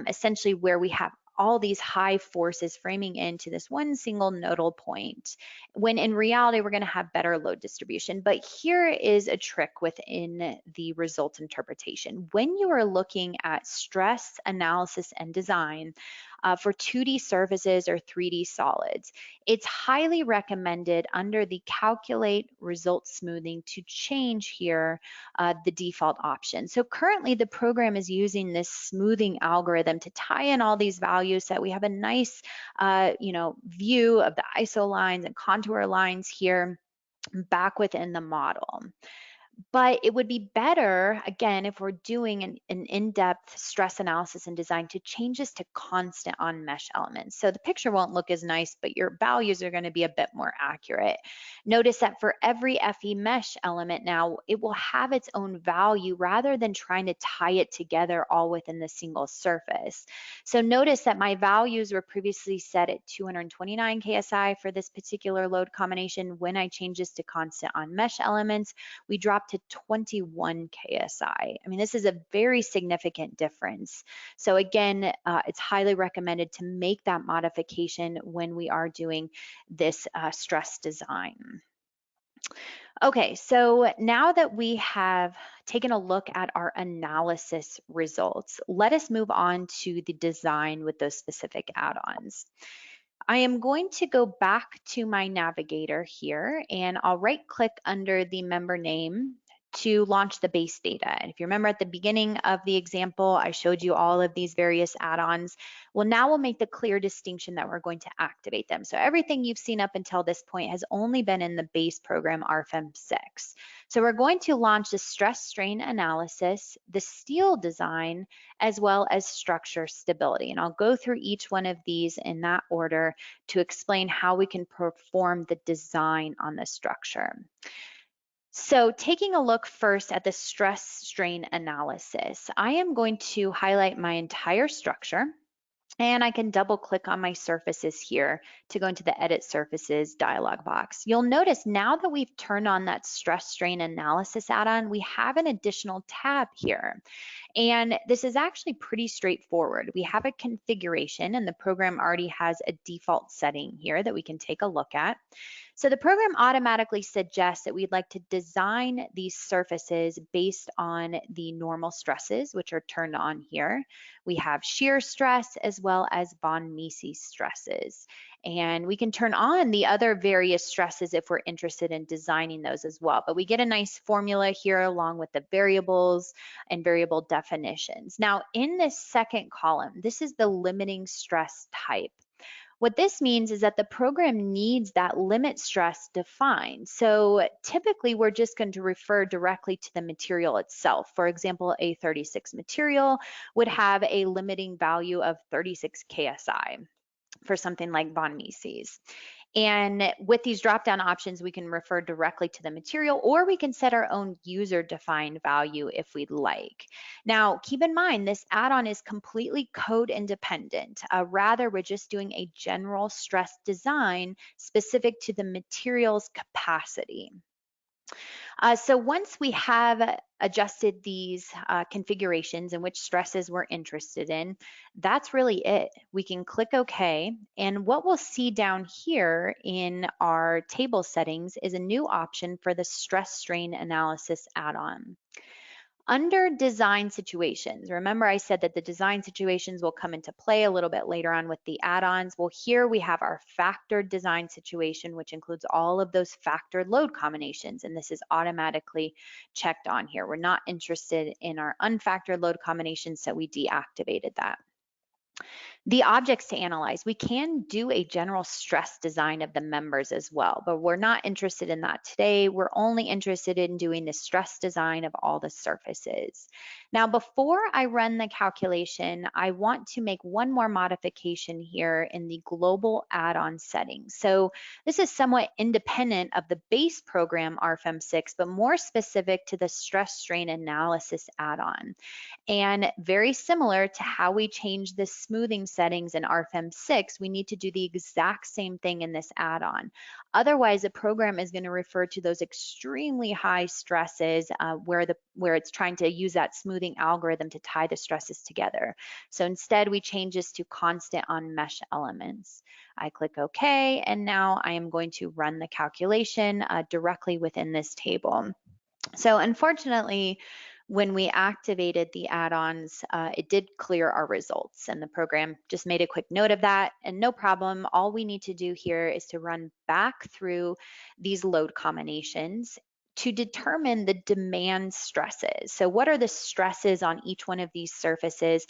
essentially where we have all these high forces framing into this one single nodal point, when in reality, we're gonna have better load distribution. But here is a trick within the result interpretation. When you are looking at stress analysis and design, for 2D surfaces or 3D solids, it's highly recommended under the calculate result smoothing to change here the default option. So currently the program is using this smoothing algorithm to tie in all these values so that we have a nice view of the ISO lines and contour lines here back within the model. But it would be better, again, if we're doing an in-depth stress analysis and design, to change this to constant on mesh elements. So the picture won't look as nice, but your values are going to be a bit more accurate. Notice that for every FE mesh element now, it will have its own value rather than trying to tie it together all within the single surface. So notice that my values were previously set at 229 KSI for this particular load combination. When I change this to constant on mesh elements, we drop to 21 KSI. I mean, this is a very significant difference. So again, it's highly recommended to make that modification when we are doing this stress design. Okay, so now that we have taken a look at our analysis results, let us move on to the design with those specific add-ons. I am going to go back to my navigator here, and I'll right click under the member name to launch the base data. And if you remember at the beginning of the example, I showed you all of these various add-ons. Well, now we'll make the clear distinction that we're going to activate them. So everything you've seen up until this point has only been in the base program RFEM 6. So we're going to launch the stress strain analysis, the steel design, as well as structure stability. And I'll go through each one of these in that order to explain how we can perform the design on the structure. So taking a look first at the stress strain analysis, I am going to highlight my entire structure, and I can double click on my surfaces here to go into the edit surfaces dialog box. You'll notice now that we've turned on that stress strain analysis add-on, we have an additional tab here. And this is actually pretty straightforward. We have a configuration, and the program already has a default setting here that we can take a look at. So the program automatically suggests that we'd like to design these surfaces based on the normal stresses, which are turned on here. We have shear stress as well as von Mises stresses. And we can turn on the other various stresses if we're interested in designing those as well. But we get a nice formula here along with the variables and variable definitions. Now, in this second column, this is the limiting stress type. What this means is that the program needs that limit stress defined. So typically we're just going to refer directly to the material itself. For example, a 36 material would have a limiting value of 36 KSI for something like von Mises. And with these drop-down options, we can refer directly to the material, or we can set our own user-defined value if we'd like. Now, keep in mind, this add-on is completely code independent. Rather, we're just doing a general stress design specific to the material's capacity. So once we have adjusted these configurations and which stresses we're interested in, that's really it. We can click OK, and what we'll see down here in our table settings is a new option for the stress strain analysis add-on. Under design situations, remember I said that the design situations will come into play a little bit later on with the add-ons. Well, here we have our factored design situation, which includes all of those factored load combinations, and this is automatically checked on here. We're not interested in our unfactored load combinations, so we deactivated that. The objects to analyze, we can do a general stress design of the members as well, but we're not interested in that today. We're only interested in doing the stress design of all the surfaces. Now, before I run the calculation, I want to make one more modification here in the global add-on settings. So this is somewhat independent of the base program RFEM 6, but more specific to the stress strain analysis add-on. And very similar to how we change the smoothing settings in RFEM 6, we need to do the exact same thing in this add-on. Otherwise, the program is going to refer to those extremely high stresses where it's trying to use that smoothing algorithm to tie the stresses together. So instead, we change this to constant on mesh elements. I click OK, and now I am going to run the calculation directly within this table. So unfortunately, when we activated the add-ons, it did clear our results, and the program just made a quick note of that, and no problem. All we need to do here is to run back through these load combinations to determine the demand stresses. So what are the stresses on each one of these surfaces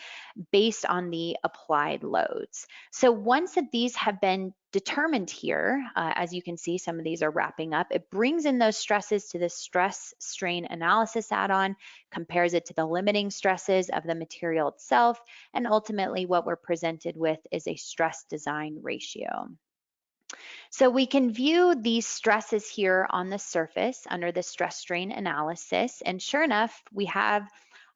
based on the applied loads? So once that these have been determined here, as you can see, some of these are wrapping up, it brings in those stresses to the stress strain analysis add-on, compares it to the limiting stresses of the material itself, and ultimately what we're presented with is a stress design ratio. So we can view these stresses here on the surface under the stress strain analysis, and sure enough, we have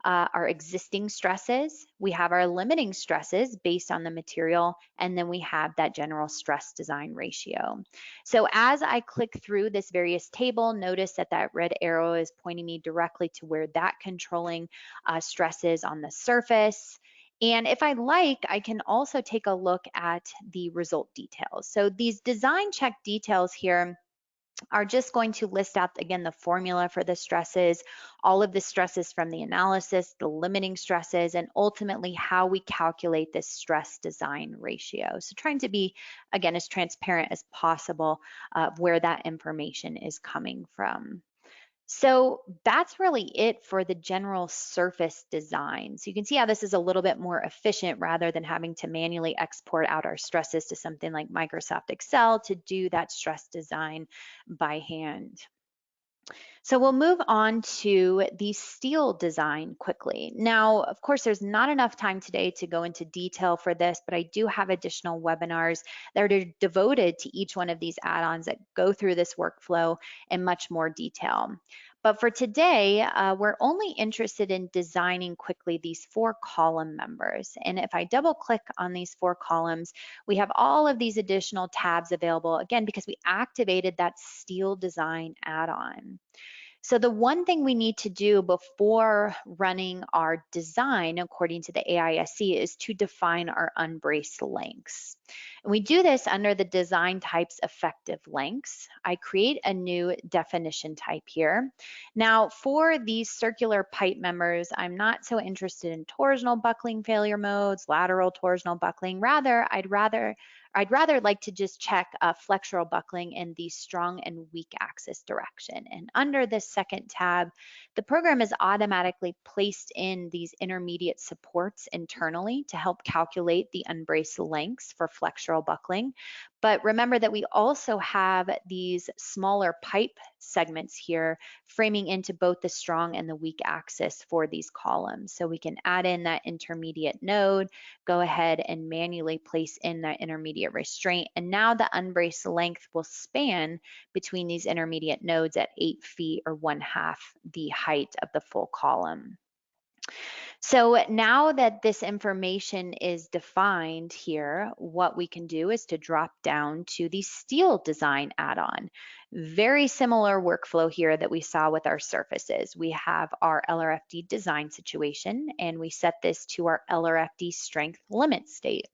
our existing stresses, we have our limiting stresses based on the material, and then we have that general stress design ratio. So as I click through this various table, notice that that red arrow is pointing me directly to where that controlling stress is on the surface. And if I like, I can also take a look at the result details. So these design check details here are just going to list out, again, the formula for the stresses, all of the stresses from the analysis, the limiting stresses, and ultimately how we calculate this stress design ratio. So trying to be, again, as transparent as possible where that information is coming from. So that's really it for the general surface design. So you can see how this is a little bit more efficient rather than having to manually export out our stresses to something like Microsoft Excel to do that stress design by hand. So we'll move on to the steel design quickly. Now, of course, there's not enough time today to go into detail for this, but I do have additional webinars that are devoted to each one of these add-ons that go through this workflow in much more detail. But for today, we're only interested in designing quickly these 4 column members. And if I double click on these 4 columns, we have all of these additional tabs available, again, because we activated that steel design add-on. So the one thing we need to do before running our design according to the AISC is to define our unbraced lengths. And we do this under the design types effective lengths. I create a new definition type here. Now for these circular pipe members, I'm not so interested in torsional buckling failure modes, lateral torsional buckling. Rather, I'd rather like to just check flexural buckling in the strong and weak axis direction. And under this second tab, the program is automatically placed in these intermediate supports internally to help calculate the unbraced lengths for flexural buckling. But remember that we also have these smaller pipe segments here framing into both the strong and the weak axis for these columns. So we can add in that intermediate node, go ahead and manually place in that intermediate restraint. And now the unbraced length will span between these intermediate nodes at 8 feet or 1/2 the height of the full column. So now that this information is defined here, what we can do is to drop down to the steel design add-on. Very similar workflow here that we saw with our surfaces. We have our LRFD design situation and we set this to our LRFD strength limit state.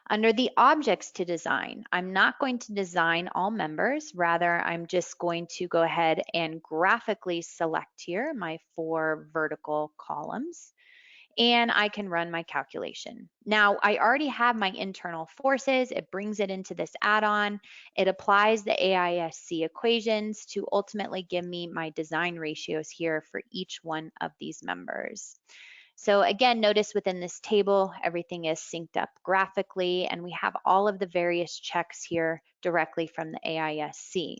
Under the objects to design, I'm not going to design all members. Rather, I'm just going to go ahead and graphically select here my 4 vertical columns, and I can run my calculation. Now, I already have my internal forces. It brings it into this add-on. It applies the AISC equations to ultimately give me my design ratios here for each one of these members. So again, notice within this table, everything is synced up graphically, and we have all of the various checks here directly from the AISC.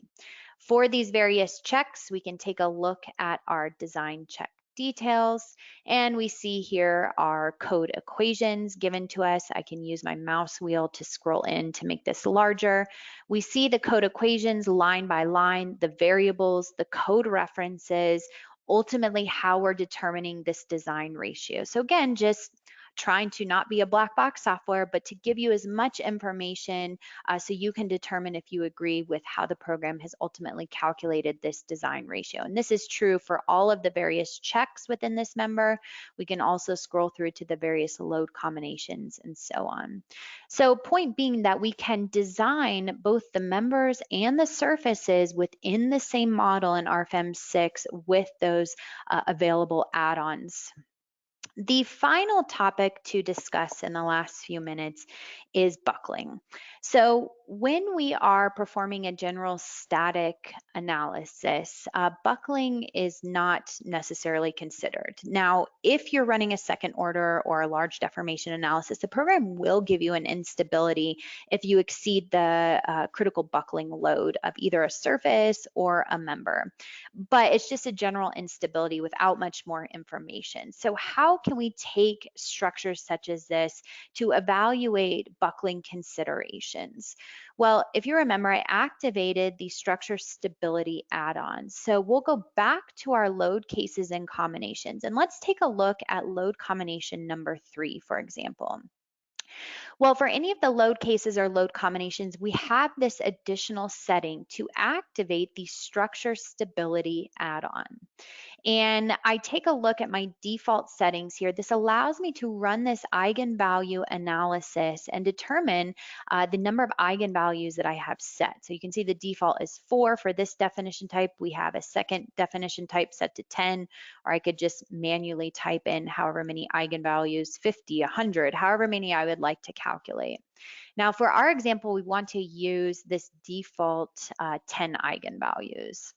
For these various checks, we can take a look at our design check details, and we see here our code equations given to us. I can use my mouse wheel to scroll in to make this larger. We see the code equations line by line, the variables, the code references, ultimately how we're determining this design ratio. So again, just trying to not be a black box software, but to give you as much information so you can determine if you agree with how the program has ultimately calculated this design ratio. And this is true for all of the various checks within this member. We can also scroll through to the various load combinations and so on. So point being that we can design both the members and the surfaces within the same model in RFEM 6 with those available add-ons. The final topic to discuss in the last few minutes is buckling. So when we are performing a general static analysis, buckling is not necessarily considered. Now, if you're running a second order or a large deformation analysis, the program will give you an instability if you exceed the critical buckling load of either a surface or a member. But it's just a general instability without much more information. So how can we take structures such as this to evaluate buckling considerations? Well, if you remember, I activated the structure stability add-on. So we'll go back to our load cases and combinations, and let's take a look at load combination number 3, for example. Well, for any of the load cases or load combinations, we have this additional setting to activate the structure stability add-on. And I take a look at my default settings here. This allows me to run this eigenvalue analysis and determine the number of eigenvalues that I have set. So you can see the default is 4 for this definition type. We have a second definition type set to 10, or I could just manually type in however many eigenvalues, 50, 100, however many I would like to calculate. Now for our example, we want to use this default 10 eigenvalues.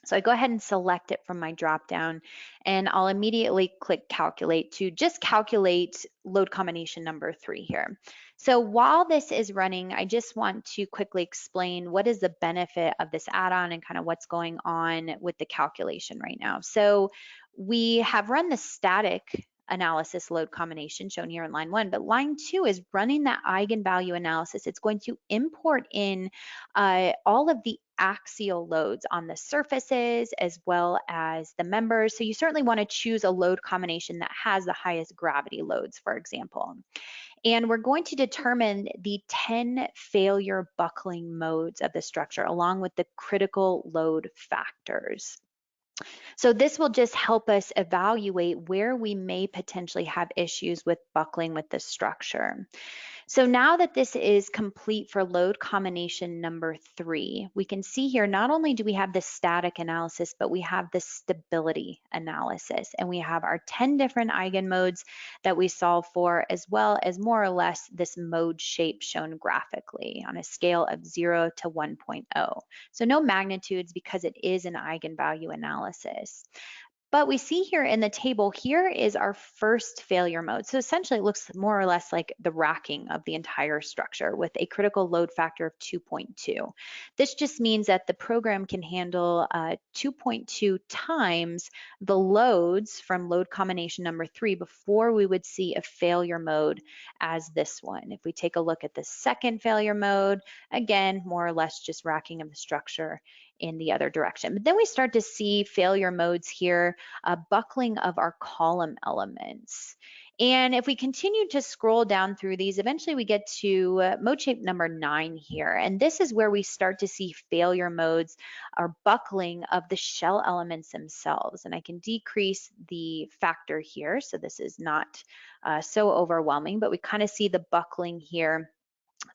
So I go ahead and select it from my dropdown, and I'll immediately click calculate to just calculate load combination number 3 here. So while this is running, I just want to quickly explain what is the benefit of this add-on and kind of what's going on with the calculation right now. So we have run the static analysis load combination shown here in line 1, but line 2 is running that eigenvalue analysis. It's going to import in all of the axial loads on the surfaces as well as the members. So you certainly want to choose a load combination that has the highest gravity loads, for example. And we're going to determine the 10 failure buckling modes of the structure along with the critical load factors. So this will just help us evaluate where we may potentially have issues with buckling with the structure. So now that this is complete for load combination number 3, we can see here not only do we have the static analysis, but we have the stability analysis, and we have our 10 different eigenmodes that we solve for, as well as more or less this mode shape shown graphically on a scale of 0 to 1.0. So no magnitudes because it is an eigenvalue analysis. But we see here in the table, here is our first failure mode. So essentially it looks more or less like the racking of the entire structure with a critical load factor of 2.2. This just means that the program can handle 2.2 times the loads from load combination number 3 before we would see a failure mode as this one. If we take a look at the second failure mode, again, more or less just racking of the structure in the other direction. But then we start to see failure modes here, buckling of our column elements. And if we continue to scroll down through these, eventually we get to mode shape number 9 here. And this is where we start to see failure modes or buckling of the shell elements themselves. And I can decrease the factor here, so this is not so overwhelming, but we kind of see the buckling here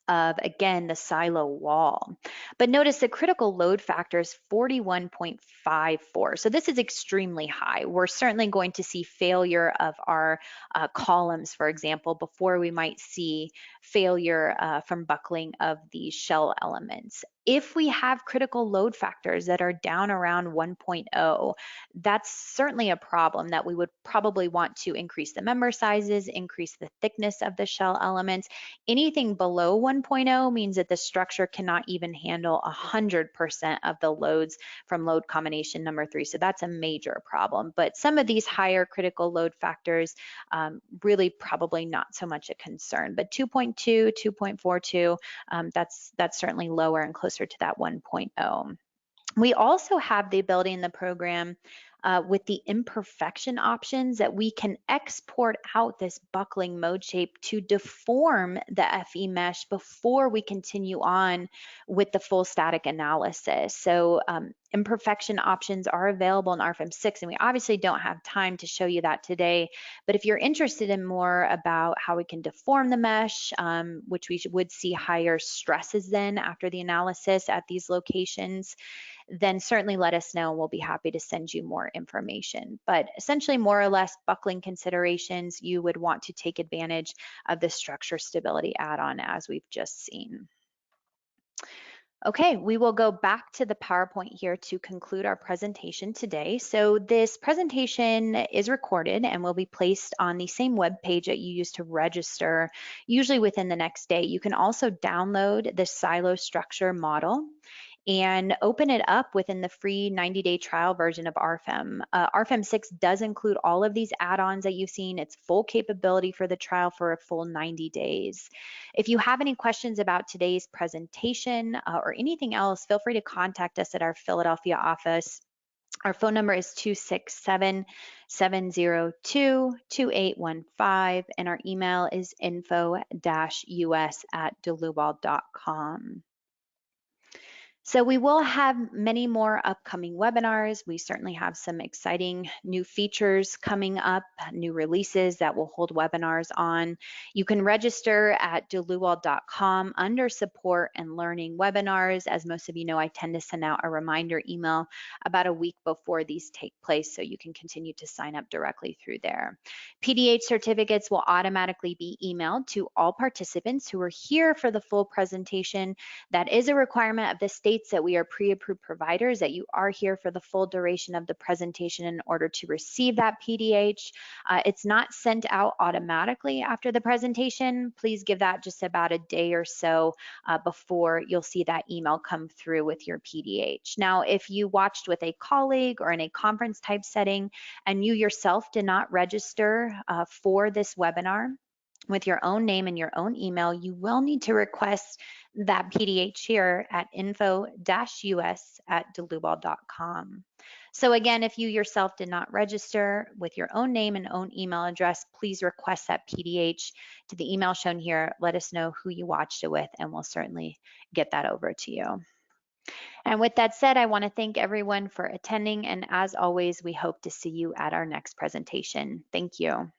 of, again, the silo wall. But notice the critical load factor is 41.54. So this is extremely high. We're certainly going to see failure of our columns, for example, before we might see failure from buckling of the shell elements. If we have critical load factors that are down around 1.0, that's certainly a problem that we would probably want to increase the member sizes, increase the thickness of the shell elements. Anything below 1.0 means that the structure cannot even handle 100% of the loads from load combination number 3. So that's a major problem. But some of these higher critical load factors, really probably not so much a concern. But 2.2, 2.42, that's certainly lower and closer to that 1.0. We also have the ability in the program with the imperfection options that we can export out this buckling mode shape to deform the FE mesh before we continue on with the full static analysis. So imperfection options are available in RFEM 6, and we obviously don't have time to show you that today. But if you're interested in more about how we can deform the mesh, which we would see higher stresses then after the analysis at these locations, then certainly let us know and we'll be happy to send you more information. But essentially, more or less buckling considerations, you would want to take advantage of the structure stability add-on as we've just seen. Okay, we will go back to the PowerPoint here to conclude our presentation today. So this presentation is recorded and will be placed on the same web page that you use to register, usually within the next day. You can also download the silo structure model and open it up within the free 90-day trial version of RFEM. RFEM 6 does include all of these add-ons that you've seen. It's full capability for the trial for a full 90 days. If you have any questions about today's presentation or anything else, feel free to contact us at our Philadelphia office. Our phone number is 267-702-2815, and our email is info-us@deluwald.com. So we will have many more upcoming webinars. We certainly have some exciting new features coming up, new releases that will hold webinars on. You can register at duluwald.com under support and learning webinars. As most of you know, I tend to send out a reminder email about a week before these take place, so you can continue to sign up directly through there. PDH certificates will automatically be emailed to all participants who are here for the full presentation. That is a requirement of the states that we are pre-approved providers, that you are here for the full duration of the presentation in order to receive that PDH. It's not sent out automatically after the presentation. Please give that just about a day or so before you'll see that email come through with your PDH. Now, if you watched with a colleague or in a conference type setting and you yourself did not register for this webinar with your own name and your own email, you will need to request that PDH here at info-us@duluwald.com. So again, if you yourself did not register with your own name and own email address, please request that PDH to the email shown here. Let us know who you watched it with, and we'll certainly get that over to you. And with that said, I want to thank everyone for attending, and as always, we hope to see you at our next presentation. Thank you.